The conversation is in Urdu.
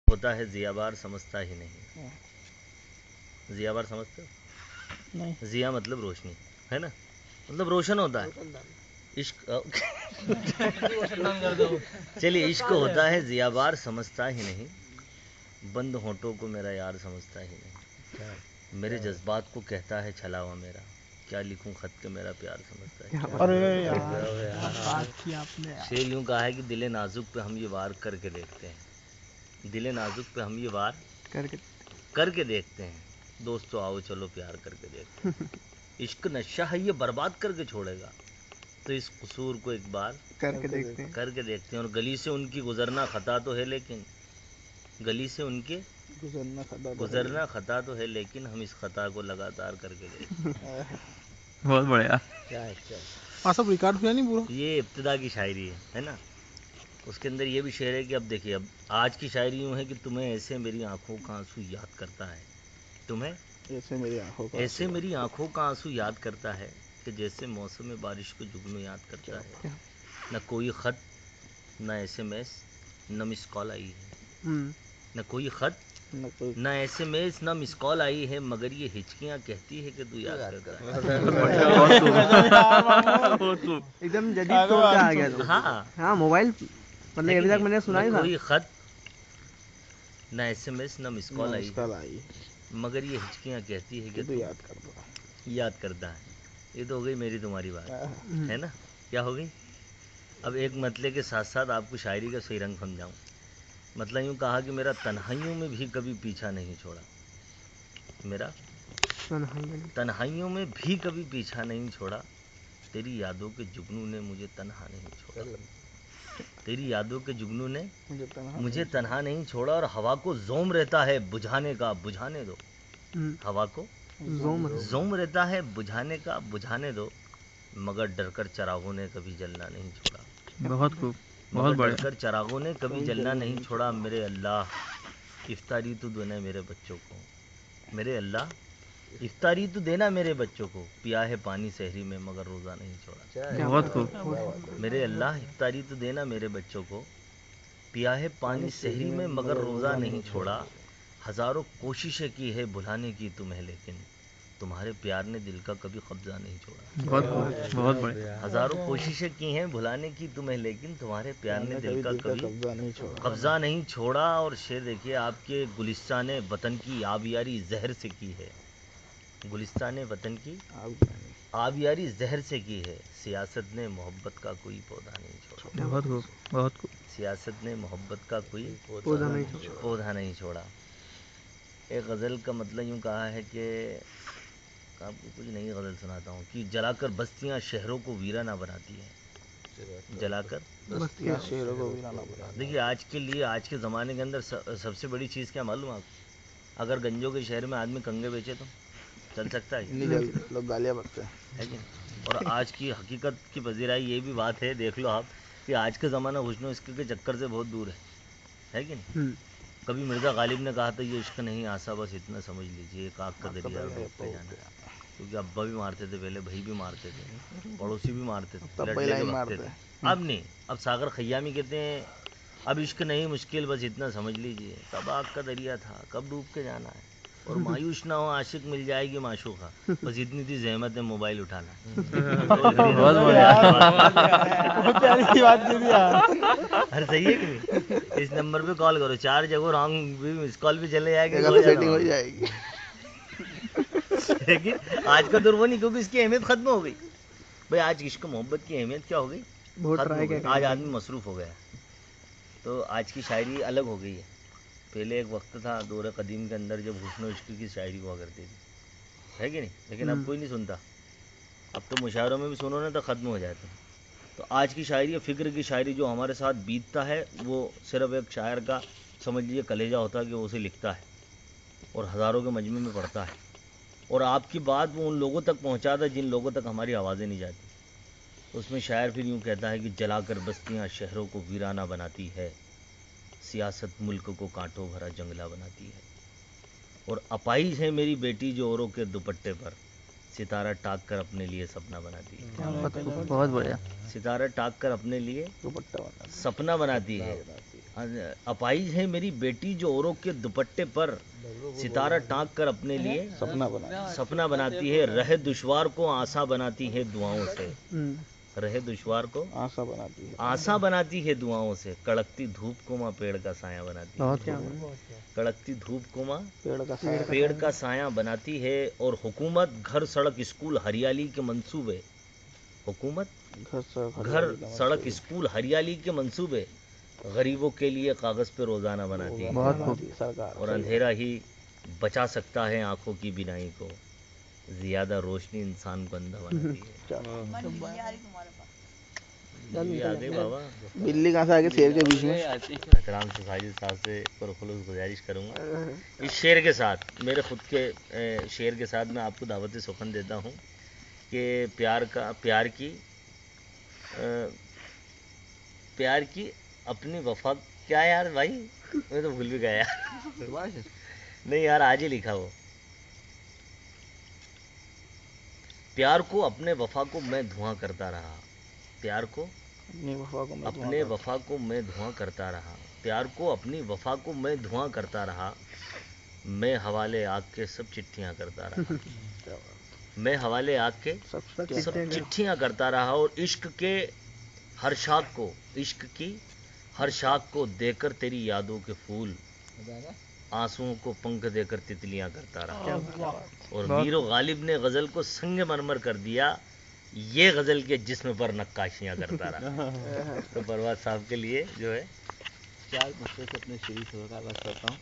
ہوتا ہے ضیا بار سمجھتا ہی نہیں. ضیا بار سمجھتے ہو؟ نہیں. ضیا مطلب روشنی ہے نا, مطلب روشن ہوتا ہے. عشق چلیے, عشق ہوتا ہے ضیا بار سمجھتا ہی نہیں, بند ہونٹوں کو میرا یار سمجھتا ہی نہیں, میرے جذبات کو کہتا ہے چھلا ہوا میرا, کیا لکھوں خط کے میرا پیار سمجھتا ہے. ارے یار بات کی آپ نے. شعر یوں کہا ہے کہ دل نازک پہ ہم یہ وار کر کے دیکھتے ہیں, دل نازک پہ ہم یہ وار کر کے دیکھتے ہیں, دوستو آؤ چلو پیار کر کے دیکھتے ہیں. عشق نشہ ہے یہ برباد کر کے چھوڑے گا, تو اس قصور کو ایک بار کر کے دیکھتے ہیں. اور گلی سے ان کی گزرنا خطا تو ہے, لیکن گلی سے ان کے گزرنا خطا تو ہے, لیکن ہم اس خطا کو لگاتار کر کے دیکھتے ہیں. بہت بڑھیا. سب ریکارڈ ہوا نہیں پورا. یہ ابتدا کی شاعری ہے نا. اس کے اندر یہ بھی شعر ہے کہ اب دیکھیے, اب آج کی شاعری یوں ہے کہ تمہیں ایسے میری آنکھوں کا آنسو یاد کرتا ہے, تمہیں ایسے میری آنکھوں کا آنسو یاد کرتا ہے کہ جیسے موسم بارش کو جگنو یاد کرتا ہے. نہ کوئی خط, نہ ایس ایم ایس, نہ مس کال آئی ہے, نہ کوئی خط, نہ ایس ایم ایس, نہ مس کال آئی ہے, مگر یہ ہچکیاں کہتی ہے کہ تو یاد کرتا ہے. ایک دم جدید طور پہ آ گیا. ہاں موبائل مطلب ابھی تک میں نے سنا ہی تھا. کوئی خط, نہ ایس ایم ایس, نہ مس کال آئی, مگر یہ ہچکیاں کہتی ہے کہ تو یاد کرتا ہے. یہ تو ہو گئی میری تمہاری بات ہے نا. کیا ہو گئی؟ اب ایک مطلب کے ساتھ ساتھ آپ کو شاعری کا صحیح رنگ سمجھاؤں. مطلب یوں کہا کہ میرا تنہائیوں میں بھی کبھی پیچھا نہیں چھوڑا, میرا تنہائیوں میں بھی کبھی پیچھا نہیں چھوڑا, تیری یادوں کے جگنو نے مجھے تنہا نہیں چھوڑا, تیری یادوں کے جگنو نے مجھے تنہا نہیں چھوڑا. اور ہوا کو زوم رہتا ہے بجھانے کا, بجھانے دو, ہوا کو زوم رہتا ہے بجھانے کا, بجھانے دو, مگر ڈر کر چراغوں نے کبھی جلنا نہیں چھوڑا. بہت خوب, مگر ڈر کر چراغوں نے کبھی جلنا نہیں چھوڑا. میرے اللہ افطاری تو دینا میرے بچوں کو, میرے اللہ افطاری تو دینا میرے بچوں کو, پیا ہے پانی سحری میں مگر روزہ نہیں چھوڑا. بہت خوب. میرے اللہ افطاری تو دینا میرے بچوں کو, پیا ہے پانی سحری میں مگر روزہ نہیں چھوڑا. ہزاروں کوششیں کی ہے بھلانے کی تمہیں, لیکن تمہارے پیار نے دل کا کبھی قبضہ نہیں چھوڑا. بہت خوب, بہت بڑھیا. ہزاروں کوششیں کی ہیں بھلانے کی تمہیں, لیکن تمہارے پیار نے دل کا کبھی قبضہ نہیں چھوڑا. اور شعر دیکھیے آپ کے, گلستان وطن کی آبیاری زہر سے کی ہے, گلستان وطن کی آبیاری زہر سے کی ہے, سیاست نے محبت کا کوئی پودا نہیں چھوڑا. بہت خوب, بہت خوب. سیاست نے محبت کا کوئی پودا نہیں چھوڑا. ایک غزل کا مطلب یوں کہا ہے کہ, آپ کو کچھ نئی غزل سناتا ہوں, کہ جلا کر بستیاں شہروں کو ویرا نہ بناتی ہیں, جلا کر بستیاں شہروں کو ویران نہ بناتی. دیکھیے آج کے لیے, آج کے زمانے کے اندر سب سے بڑی چیز کیا معلوم آپ, اگر گنجوں کے شہر میں آدمی کنگے بیچے تو چل سکتا ہے, لوگ گالیاں بکتے ہیں. لیکن اور آج کی حقیقت کی پذیرائی یہ بھی بات ہے, دیکھ لو آپ کہ آج کا زمانہ حسن و عشق کے چکر سے بہت دور ہے کہ نہیں. کبھی مرزا غالب نے کہا تھا یہ عشق نہیں آسا بس اتنا سمجھ لیجئے, ایک آگ کا دریا ڈوبتے جانا. کیونکہ ابا بھی مارتے تھے پہلے, بھائی بھی مارتے تھے, پڑوسی بھی مارتے تھے, لڑ لے کے بھگتے تھے. اب نہیں, اب ساگر خیامی کہتے ہیں اب عشق نہیں مشکل بس اتنا سمجھ لیجئے, کب آگ کا دریا تھا کب ڈوب کے جانا ہے. اور مایوس نہ ہو عاشق مل جائے گی معشوقہ, بس اتنی تھی زحمت ہے موبائل اٹھانا. ارے صحیح ہے کہ نہیں, اس نمبر پہ کال کرو, 4 جگہ رانگ بھی مس کال بھی چلے جائے گی, سیٹنگ ہو جائے گی. لیکن آج کا دور وہ نہیں, کیونکہ اس کی اہمیت ختم ہو گئی. بھائی آج عشق محبت کی اہمیت کیا ہو گئی, ختم ہو گئی. آج آدمی مصروف ہو گیا, تو آج کی شاعری الگ ہو گئی ہے. پہلے ایک وقت تھا دور قدیم کے اندر جب حسن و عشق کی شاعری ہوا کرتی تھی, ہے کہ نہیں. لیکن اب کوئی نہیں سنتا, اب تو مشاعروں میں بھی سنو نا تو ختم ہو جاتے ہیں. تو آج کی شاعری فکر کی شاعری جو ہمارے ساتھ بیتتا ہے, وہ صرف ایک شاعر کا سمجھ لیجیے کلیجہ ہوتا ہے کہ وہ اسے لکھتا ہے اور ہزاروں کے مجمع میں پڑھتا ہے, اور آپ کی بات وہ ان لوگوں تک پہنچاتا ہے جن لوگوں تک ہماری آوازیں نہیں جاتی. اس میں شاعر پھر یوں کہتا ہے کہ جلا کر بستیاں شہروں کو ویرانہ بناتی ہے, سیاست ملک کو کانٹوں بھرا جنگلہ بناتی ہے, اور اپائج ہے میری بیٹی جو اوروں کے دوپٹے پر ستارہ ٹاک کر اپنے لیے سپنا بناتی ہے. بہت بڑھیا. ستارہ ٹاک کر اپنے لیے سپنا بناتی ہے. اپائج ہے میری بیٹی جو اوروں کے دوپٹے پر ستارہ ٹانک کر اپنے لیے سپنا بناتی ہے، رہے دشوار کو آسا بناتی ہے دعاؤں سے، رہے دشوار کو آسا بناتی ہے دعاؤں سے، کڑکتی دھوپ کو ماں پیڑ کا سایہ بناتی ہے، کڑکتی دھوپ کو ماں پیڑ کا سایہ بناتی ہے، اور حکومت گھر سڑک اسکول ہریالی کے منصوبے، حکومت گھر سڑک اسکول ہریالی کے منصوبے غریبوں کے لیے کاغذ پہ روزانہ بناتی ہے، بہت خوب. اور اندھیرا ہی بچا سکتا ہے آنکھوں کی بینائی کو، زیادہ روشنی انسان کو اندھا بناتی ہے. بابا بلی کہاں سے آ گئی شیر کے بیچ میں؟ احترام سے ساجد صاحب سے پرخلوص گزارش کروں گا اس شعر کے ساتھ، میرے خود کے شعر کے ساتھ میں آپ کو دعوت سخن دیتا ہوں کہ پیار کی اپنی وفا، کیا یار بھائی میں تو بھول بھی گیا یار، نہیں یار آج ہی لکھا وہ، پیار کو اپنے وفا کو میں دھواں کرتا رہا، پیار کو اپنے وفا کو میں دھواں کرتا رہا، پیار کو اپنی وفا کو میں دھواں کرتا رہا، میں حوالے آگ کے سب چٹھیاں کرتا رہا، میں حوالے آگ کے سب چٹھیاں کرتا رہا، اور عشق کے ہر شاخ کو، عشق کی ہر شاخ کو دے کر تیری یادوں کے پھول، آنسوؤں کو پنکھ دے کر تتلیاں کرتا رہا، اور میر و غالب نے غزل کو سنگ مرمر کر دیا، یہ غزل کے جسم پر نقاشیاں کرتا رہا. تو پرواز صاحب کے لیے جو ہے 4 مصرے سے اپنے شریف کا آغاز کرتا ہوں.